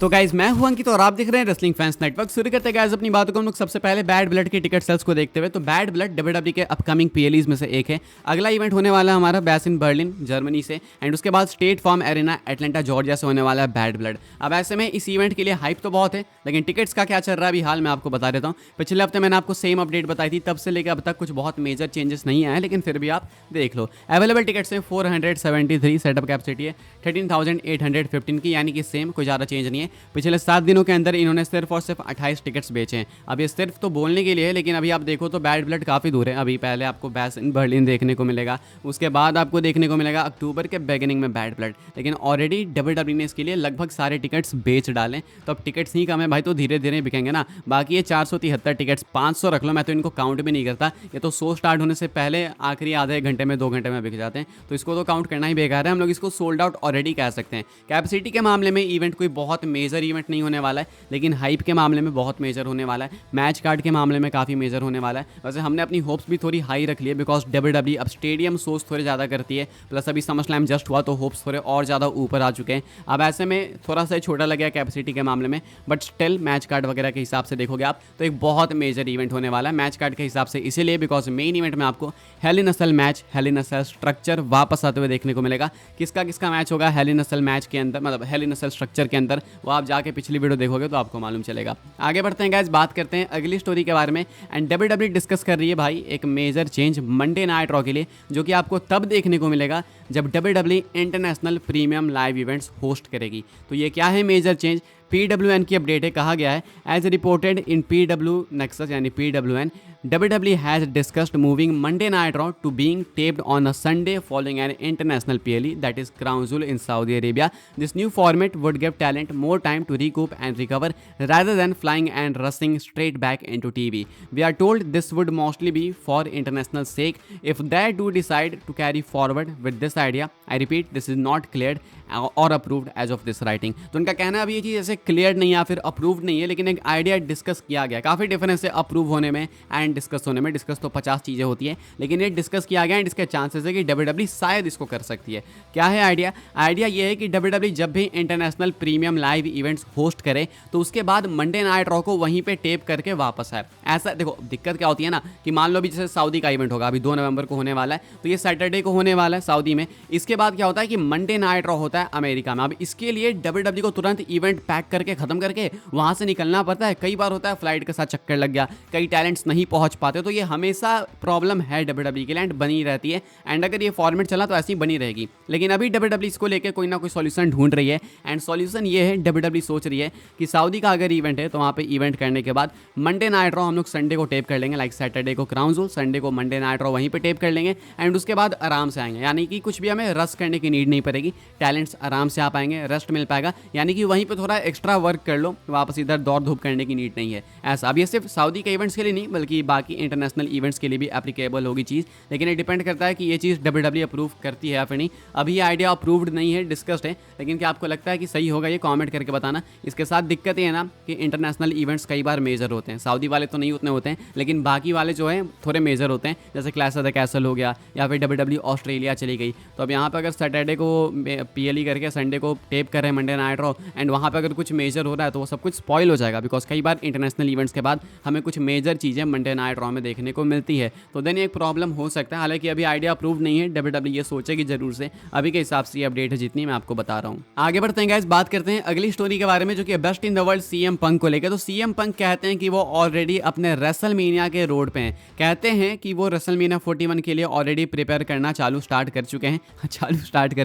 तो गाइज मैं हूं अंकित और आप देख रहे हैं रेसलिंग फैंस नेटवर्क। शुरू करते गाइज अपनी बातों को हम लोग सबसे पहले बैड ब्लड के टिकट सेल्स को देखते हुए। तो बैड ब्लड डब्ल्यूडब्ल्यूई के अपकमिंग पीएलईज में से एक है। अगला इवेंट होने वाला है हमारा बैस इन बर्लिन जर्मनी से, एंड उसके बाद State Farm Arena Atlanta Georgia से होने वाला है बैड ब्लड। अब ऐसे में इस इवेंट के लिए हाइप तो बहुत है, लेकिन टिकट्स का क्या चल रहा है अभी हाल मैं आपको बता देता हूँ। पिछले हफ्ते मैंने आपको सेम अपडेट बताई थी, तब से लेकर अब तक कुछ बहुत मेजर चेंजेस नहीं आए, लेकिन फिर भी आप देख लो। अवेलेबल टिकट्स हैं 473, सेटअप कैपेसिटी है 13,815 की, यानी कि सेम, कोई ज़्यादा चेंज नहीं है। पिछले 7 दिनों के अंदर इन्होंने सिर्फ और सिर्फ 28 टिकट्स बेचे हैं। अब ये सिर्फ तो बोलने के लिए है, लेकिन अभी आप देखो तो बैड ब्लड काफ़ी दूर है। अभी पहले आपको बैस इन बर्लिन देखने को मिलेगा, उसके बाद आपको देखने को मिलेगा अक्टूबर के बिगिनिंग में बैड ब्लड, लेकिन ऑलरेडी डब्ल्यूडब्ल्यूई ने इसके लिए लगभग सारे टिकट्स बेच डालें। तो अब टिकट्स नहीं कम है भाई, तो धीरे धीरे बिकेंगे ना। बाकी ये 473 टिकट्स, 500 रख लो, मैं तो इनको काउंट भी नहीं करता। ये तो शो स्टार्ट होने से पहले आखिरी आधे एक घंटे में 2 घंटे में बिक जाते हैं, तो इसको तो काउंट करना ही बेकार है। हम लोग इसको सोल्ड आउट ऑलरेडी कह सकते हैं। कैपेसिटी के मामले में इवेंट कोई बहुत मेजर इवेंट नहीं होने वाला है, लेकिन हाइप के मामले में बहुत मेजर होने वाला है। मैच कार्ड के मामले में काफ़ी मेजर होने वाला है। वैसे हमने अपनी होप्स भी थोड़ी हाई रख ली है, बिकॉज डब्ल्यूडब्ल्यूई अब स्टेडियम शोज थोड़े ज़्यादा करती है, प्लस अभी समर स्लैम जस्ट हुआ तो होप्स थोड़े और ज़्यादा ऊपर आ चुके हैं। अब ऐसे में थोड़ा सा छोटा लग गया कैपेसिटी के मामले में, बट स्टिल मैच कार्ड वगैरह के हिसाब से देखोगे आप तो एक बहुत मेजर इवेंट होने वाला है मैच कार्ड के हिसाब से। इसीलिए बिकॉज मेन इवेंट में आपको हेल इन अ सेल मैच, हेल इन अ सेल स्ट्रक्चर वापस आते हुए देखने को मिलेगा। किसका किसका मैच होगा हेल इन अ सेल मैच के अंदर, मतलब हेल इन अ सेल स्ट्रक्चर के अंदर, वो आप जाके पिछली वीडियो देखोगे तो आपको मालूम चलेगा। आगे बढ़ते हैं गाइस, बात करते हैं अगली स्टोरी के बारे में। एंड डब्ल्यूडब्ल्यूई डिस्कस कर रही है भाई एक major change Monday Night Raw के लिए, जो कि आपको तब देखने को मिलेगा जब WWE international premium live events host करेगी। तो ये क्या है मेजर चेंज? PWN की अपडेट है, कहा गया है as reported in PW Nexus यानी PWN, WWE has discussed moving Monday Night Raw to being taped on a Sunday following an international PLE, that is Crown Jewel in Saudi Arabia. This new format would give talent more time to recoup and recover rather than flying and rushing straight back into TV. We are told this would mostly be for international sake. If they do decide to carry forward with this idea, I repeat, this is not cleared और approved as of this writing. तो उनका कहना है अभी ये चीज़ ऐसे clear नहीं है या फिर अप्रूव्ड नहीं है, लेकिन एक आइडिया डिस्कस किया गया। काफ़ी डिफरेंस है अप्रूव होने में एंड डिस्कस होने में। डिस्कस तो 50 चीज़ें होती है, लेकिन ये डिस्कस किया गया एंड इसके चांसेस है कि डब्ल्यूडब्ल्यूई शायद इसको कर सकती है। क्या है आइडिया? आइडिया ये है कि डब्ल्यूडब्ल्यूई जब भी international premium live events host करे तो उसके बाद मंडे नाइट रॉ को वहीं पर टेप करके वापस आए। ऐसा देखो, दिक्कत क्या होती है ना कि मान लो भी जैसे सऊदी का इवेंट होगा अभी 2 नवंबर को होने वाला है, तो ये सैटरडे को होने वाला है सऊदी में। इसके बाद क्या होता है कि मंडे नाइट रॉ होता है अमेरिका में। अब इसके लिए डब्ल्यूडब्ल्यूई को तुरंत इवेंट पैक करके खत्म करके वहां से निकलना पड़ता है। कई बार होता है फ्लाइट के साथ चक्कर लग गया, कई टैलेंट्स नहीं पहुंच पाते, तो ये हमेशा प्रॉब्लम है डब्ल्यूडब्ल्यूई के लिए एंड बनी रहती है। एंड अगर ये फॉर्मेट चला तो ऐसी बनी रहेगी, लेकिन अभी डब्ल्यूडब्ल्यूई इसको लेकर कोई ना कोई सॉल्यूशन ढूंढ रही है। एंड सॉल्यूशन ये है, डब्ल्यूडब्ल्यूई सोच रही है कि सऊदी का अगर इवेंट है तो वहां पे इवेंट करने के बाद मंडे नाइट रॉ हम लोग संडे को टेप कर लेंगे, लाइक सैटरडे को क्राउन जूल, संडे को मंडे नाइट रॉ वहीं पे टेप कर लेंगे एंड उसके बाद आराम से आएंगे। यानी कि कुछ भी हमें रश करने की नीड नहीं पड़ेगी, टैलेंट्स आराम से आ पाएंगे, रेस्ट मिल पाएगा। यानी कि वहीं पे थोड़ा एक्स्ट्रा वर्क कर लो, वापस इधर दौड़ धूप करने की नीड नहीं है ऐसा। अब ये सिर्फ सऊदी के इवेंट्स के लिए नहीं बल्कि बाकी इंटरनेशनल इवेंट्स के लिए भी एप्लीकेबल होगी चीज़, लेकिन ये डिपेंड करता है कि ये चीज़ डब्ल्यूडब्ल्यूई अप्रूव करती है या फिर नहीं। अभी ये आइडिया अप्रूव्ड नहीं है, डिस्कस्ड है, लेकिन क्या आपको लगता है कि सही होगा? ये कॉमेंट करके बताना। इसके साथ दिक्कत ये है ना कि इंटरनेशनल इवेंट्स कई बार मेजर होते हैं, सऊदी वाले तो नहीं उतने होते हैं, लेकिन बाकी वाले जो हैं थोड़े मेजर होते हैं, जैसे क्लैश ऑफ द कैसल हो गया या फिर डब्ल्यूडब्ल्यूई ऑस्ट्रेलिया चली गई। तो अब यहाँ पर अगर सैटरडे को PLE करके संडे को टेप कर रहे हैं मंडे नाइट रॉ एंड वहाँ पे अगर कुछ मेजर हो रहा है तो वो सब कुछ स्पॉइल हो जाएगा, बिकॉज कई बार इंटरनेशनल इवेंट्स के बाद हमें कुछ मेजर चीज़ें मंडे नाइट रॉ में देखने को मिलती है, तो देन एक प्रॉब्लम हो सकता है। हालांकि अभी आइडिया अप्रूव नहीं है, डब्ल्यूडब्ल्यूई ये सोचेगी जरूर से। अभी के हिसाब से ये अपडेट है जितनी मैं आपको बता रहा हूँ। आगे बढ़ते हैं गाइस, बात करते हैं अगली स्टोरी के बारे में, जो कि best in the world CM पंक को लेकर। तो CM पंक कहते हैं कि वो ऑलरेडी अपने रेसलमेनिया के रोड पे हैं। कहते हैं कि वो रेसलमेनिया 41 के लिए ऑलरेडी प्रिपेयर करना चालू स्टार्ट कर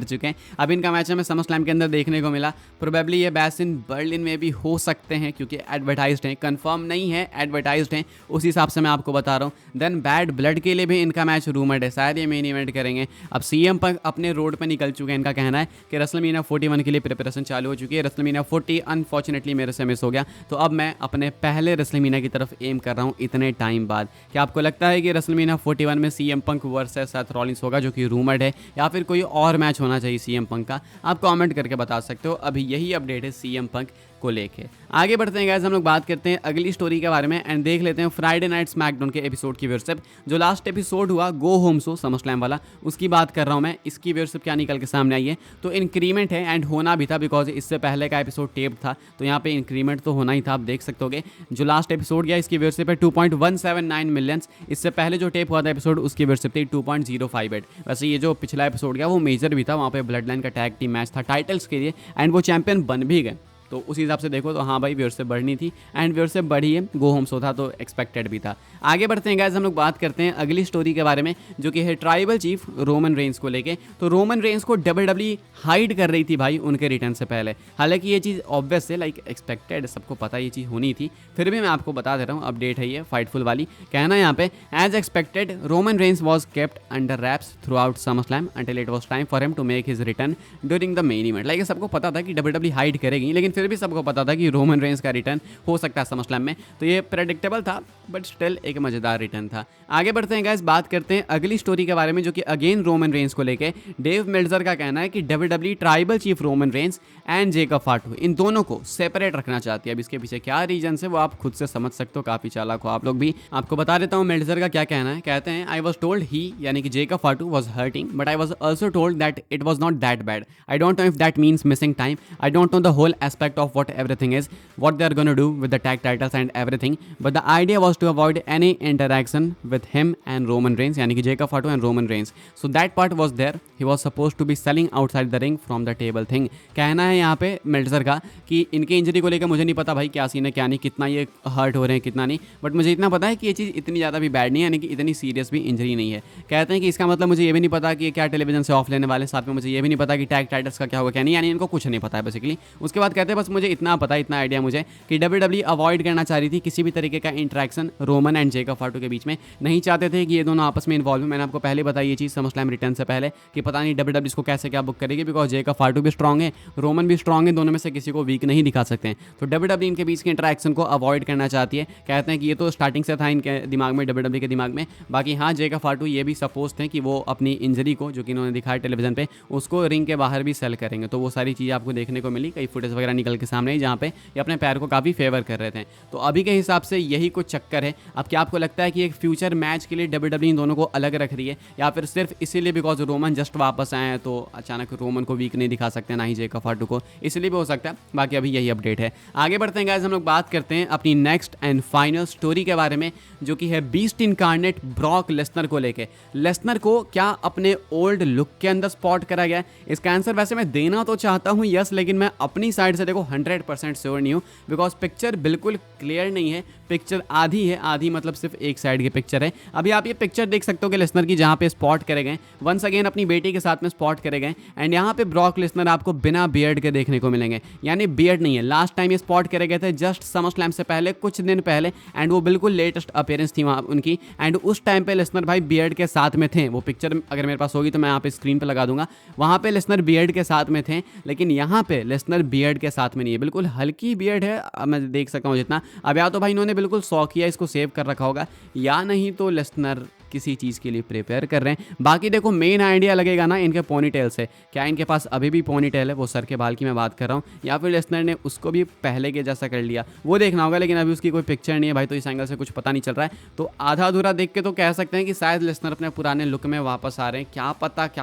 चुके हैं। अब इनका मैच हमें समर स्लैम के अंदर देखने को मिला। प्रोबेबली ये बैस इन बर्लिन में भी हो सकते हैं क्योंकि एडवर्टाइज्ड हैं, कंफर्म नहीं है, एडवर्टाइज्ड हैं, उस हिसाब से मैं आपको बता रहा हूँ। देन बैड ब्लड के लिए भी इनका मैच रूमर्ड है, शायद ये मेन इवेंट करेंगे। अब CM पंक अपने रोड पे निकल चुके हैं। इनका कहना है कि रेसलमेनिया 41 के लिए प्रिपरेशन चालू हो चुकी है। रेसलमेनिया 40 अनफॉर्चुनेटली मेरे से मिस हो गया, तो अब मैं अपने पहले रेसलमेनिया की तरफ एम कर रहा हूँ इतने टाइम बाद। क्या आपको लगता है कि रेसलमेनिया 41 में CM पंक वर्सेस सेथ रॉलिंस होगा, जो कि रूमर्ड है, या फिर कोई और मैच होना चाहिए CM पंक का? आप कमेंट करके बता सकते हो। अभी यही अपडेट है CM पंक को लेके। आगे बढ़ते हैं गाइस, हम लोग बात करते हैं अगली स्टोरी के बारे में एंड देख लेते हैं फ्राइडे नाइट स्मैकडाउन के एपिसोड की व्यूअरशिप। जो लास्ट एपिसोड हुआ गो होम शो समरस्लैम वाला, उसकी बात कर रहा हूँ मैं। इसकी व्यूअरशिप क्या निकल के सामने आई है, तो इंक्रीमेंट है एंड होना भी था बिकॉज इससे पहले का एपिसोड टेप था, तो यहाँ पे इंक्रीमेंट तो होना ही था। आप देख सकते होगे जो लास्ट एपिसोड गया इसकी व्यूअरशिप है 2.179 मिलियन। इससे पहले जो टेप हुआ था एपिसोड उसकी व्यूअरशिप थी 2.058। वैसे ये जो पिछला एपिसोड गया वो मेजर भी था, वहाँ पे ब्लड लाइन का टैग टीम मैच था टाइटल्स के लिए एंड वो चैंपियन बन भी गए। तो उस हिसाब से देखो तो हाँ भाई व्यूअरशिप बढ़नी थी एंड व्यूअरशिप बढ़ी है। गो होम शो था तो एक्सपेक्टेड भी था। आगे बढ़ते हैं गाइस, हम लोग बात करते हैं अगली स्टोरी के बारे में जो कि है ट्राइबल चीफ रोमन रेंस को लेके। तो रोमन रेंस को WWE हाइड कर रही थी भाई उनके रिटर्न से पहले। हालांकि ये चीज़ ऑब्वियस है, लाइक एक्सपेक्टेड, सबको पता ये चीज़ होनी थी, फिर भी मैं आपको बता दे रहा हूँ। अपडेट है ये फाइटफुल वाली। कहना यहाँ पे as expected Roman Reigns was kept under wraps throughout SummerSlam until it was time for him to make his return during the main event. Like सबको पता था कि WWE हाइड करेगी, लेकिन फिर भी सबको पता था कि रोमन रेंस का रिटर्न हो सकता है समरस्लैम में, तो ये प्रेडिक्टेबल था बट स्टिल एक मजेदार रिटर्न था। आगे बढ़ते हैं गाइस, बात करते हैं अगली स्टोरी के बारे में जो कि अगेन रोमन रेंस को लेके। डेव मेल्जर का कहना है कि WWE tribal chief Roman Reigns and Jacob Fatu इन दोनों को सेपरेट रखना चाहती है। अब इसके पीछे क्या रीजन है वो आप खुद से समझ सकते हो, काफी चालाक हो आप लोग भी। आपको बता देता हूँ मेल्जर का क्या कहना है। कहते हैं आई वॉज टोल्ड ही यानी कि Jacob Fatu was hurting but I was also told that it was not that bad. I don't know if that means missing time. I don't know the whole aspect of what everything is, what they are going to do with the tag titles and everything, but the idea was to avoid any interaction with him and Roman Reigns यानी कि Jacob फाटू and Roman Reigns. So that part was there. He was supposed to be selling outside the ring from the table thing. कहना है यहाँ पे Meltzer का कि इनके injury को लेकर मुझे नहीं पता भाई क्या सीन है क्या नहीं, कितना ये हर्ट हो रहे हैं कितना नहीं, बट मुझे इतना पता है कि ये चीज़ इतनी ज़्यादा भी बैड नहीं है, यानी कि इतनी सीरियस भी इंजरी नहीं है। कहते हैं कि इसका मतलब मुझे ये भी नहीं पता कि क्या टेलीविजन से ऑफ लेने वाले, साथ में मुझे ये भी नहीं पता कि टैग टाइटल्स का क्या होगा क्या नहीं, यानी इनको कुछ नहीं पता है बेसिकली। उसके बाद कहते हैं बस मुझे इतना पता है, इतना आइडिया मुझे कि WWE अवॉइड करना चाह रही थी किसी भी तरीके का इंटरेक्शन रोमन एंड जेकब फाटू के बीच में। नहीं चाहते थे कि ये दोनों आपस में इन्वॉल्व हो। मैंने आपको पहले बताई ये चीज़ समरस्लैम रिटर्न से पहले कि पता नहीं WWE इसको कैसे क्या बुक करेगी, बिकॉज जेकब फाटू भी स्ट्रॉन्ग है, रोमन भी स्ट्रॉन्ग है, दोनों में से किसी को वीक नहीं दिखा सकते हैं। तो WWE इनके बीच के इंटरेक्शन को अवॉइड करना चाहती है। कहते हैं कि ये तो स्टार्टिंग से था इनके दिमाग में, WWE के दिमाग में। बाकी हाँ जेकब फाटू ये भी सपोज थे कि वो अपनी इंजरी को जो कि इन्होंने दिखाया टेलीविजन पे उसको रिंग के बाहर भी सेल करेंगे। तो वो सारी चीज़ें आपको देखने को मिली, कई फुटेज वगैरह निकल के सामने जहाँ पे ये अपने पैर को काफ़ी फेवर कर रहे थे। तो अभी के हिसाब से यही कुछ चक्कर है। अब क्या आपको लगता है कि एक फ्यूचर मैच के लिए WWE इन दोनों को अलग रख रही है, या फिर सिर्फ इसीलिए बिकॉज रोमन जस्ट वापस आए हैं तो अचानक रोमन को वीक नहीं दिखा सकते, ना ही जेकब फाटू को, इसलिए भी हो सकता है। बाकी अभी यही अपडेट है। आगे बढ़ते हैं गाइस, हम लोग बात करते हैं अपनी नेक्स्ट एंड फाइनल स्टोरी के बारे में जो कि है बीस्ट इनकार्नेट ब्रॉक लेसनर को लेके। लेसनर को क्या अपने ओल्ड लुक के अंदर स्पॉट करा गया? इसका आंसर वैसे मैं देना तो चाहता हूँ यस, लेकिन मैं अपनी साइड से देखो 100% श्योर नहीं हूँ बिकॉज पिक्चर बिल्कुल क्लियर नहीं है। पिक्चर आधी है, आधी मतलब सिर्फ एक साइड की पिक्चर है। अभी आप ये पिक्चर देख सकते हो कि लेसनर की जहाँ पे स्पॉट करे गए, वंस अगेन अपनी बेटी के साथ में स्पॉट करे गए एंड यहाँ पे ब्रॉक लेसनर आपको बिना बियर्ड के देखने को मिलेंगे, यानी बियर्ड नहीं है। लास्ट टाइम ये स्पॉट करे गए थे जस्ट समरस्लैम से पहले कुछ दिन पहले एंड वो बिल्कुल लेटेस्ट अपीयरेंस थी वहाँ उनकी एंड उस टाइम पे लेसनर भाई बियर्ड के साथ में थे। वो पिक्चर अगर मेरे पास होगी तो मैं यहाँ पे स्क्रीन पर लगा दूंगा। वहाँ पे लेसनर बियर्ड के साथ में थे, लेकिन यहाँ पे लेसनर बियर्ड के साथ में नहीं है, बिल्कुल हल्की बियर्ड है, मैं देख सकता हूँ जितना। अब या तो भाई इन्होंने बिल्कुल शौक किया इसको सेव कर रखा होगा, या नहीं तो लेसनर किसी चीज़ के लिए प्रिपेयर कर रहे हैं। बाकी देखो मेन आइडिया लगेगा ना इनके पोनीटेल से, क्या इनके पास अभी भी पोनीटेल है, वो सर के बाल की मैं बात कर रहा हूँ, या फिर लेसनर ने उसको भी पहले के जैसा कर लिया, वो देखना होगा। लेकिन अभी उसकी कोई पिक्चर नहीं है भाई, तो इस एंगल से कुछ पता नहीं चल रहा है। तो आधा अधूरा देख के तो कह सकते हैं कि शायद लेसनर अपने पुराने लुक में वापस आ रहे हैं। क्या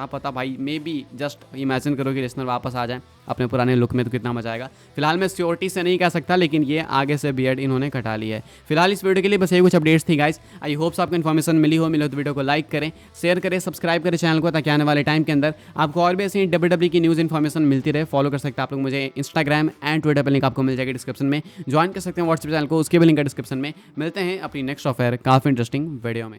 पता भाई, मे बी जस्ट इमेजिन करो कि लेसनर वापस आ जाए अपने पुराने लुक में, तो कितना मजा आएगा। फिलहाल मैं श्योरिटी से नहीं कह सकता, लेकिन ये आगे से बियर्ड इन्होंने कटा ली है। फिलहाल इस वीडियो के लिए बस यही कुछ अपडेट्स थी गाइस। आई होप्स आपको इन्फॉर्मेशन मिली हो तो वीडियो को लाइक करें, शेयर करें, सब्सक्राइब करें चैनल को, ताकि आने वाले टाइम के अंदर आपको और भी ऐसी WWE की न्यूज़ इन्फॉर्मेशन मिलती रहे। फॉलो कर सकते हैं आप लोग मुझे इंस्टाग्राम एंड ट्विटर पर, लिंक आपको मिल जाएगी डिस्क्रिप्शन में। ज्वाइन कर सकते हैं व्हाट्सएप चैनल को, उसके भी लिंक है डिस्क्रिप्शन में। मिलते हैं अपनी नेक्स्ट ऑफर काफ़ी इंटरेस्टिंग वीडियो में।